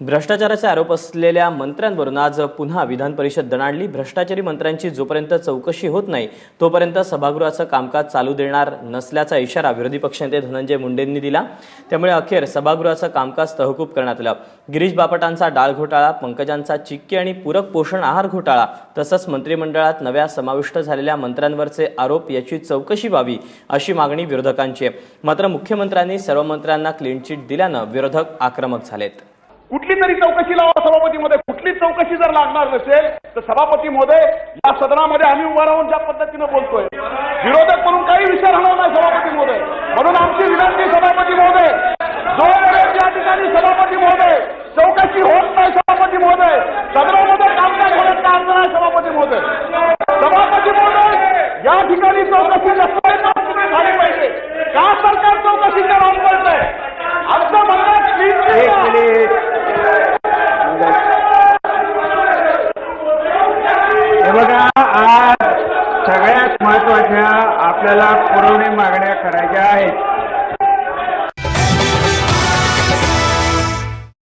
भ्रष्टाचाराचे आरोप असलेल्या मंत्र्यांवरून आज पुन्हा विधान परिषद दणाणली। भ्रष्टाचारी मंत्र्यांची जोपर्यंत चौकशी होत नाही तोपर्यंत सभागृहाचं कामकाज चालू देणार नसल्याचा इशारा विरोधी पक्षनेते धनंजय मुंडेंनी दिला। त्यामुळे अखेर सभागृहाचं कामकाज तहकूब करण्यात आलं। गिरीश बापटांचा डाळ घोटाळा, पंकजांचा चिक्की आणि पूरक पोषण आहार घोटाळा तसंच मंत्रिमंडळात नव्या समाविष्ट झालेल्या मंत्र्यांवरचे आरोप याची चौकशी व्हावी अशी मागणी विरोधकांची आहे। मात्र मुख्यमंत्र्यांनी सर्व मंत्र्यांना क्लीन चिट दिल्यानं विरोधक आक्रमक झालेत। कुठली तरी चौकशी लावा सभापती महोदय। कुठली चौकशी जर लागणार नसेल तर सभापती महोदय या सदनामध्ये आम्ही उभा राहून ज्या पद्धतीने बोलतोय विरोधक म्हणून काही विचार होणार नाही सभापती महोदय। म्हणून आमची विनंती सभापती महोदय, जोपर्यंत या ठिकाणी सभापती महोदय चौकशी होत नाही सभापती महोदय सदनामध्ये कामकाज होण्यात का अर्थ नाही सभापती महोदय। सभापती महोदय या ठिकाणी चौकशी झाली पाहिजे। का सरकार चौकशीच्या राम करतंय? आमचं म्हणणं हे बघा, आज सगळ्यात महत्त्वाच्या आपल्याला पुरवणी मागण्या करायच्या आहेत।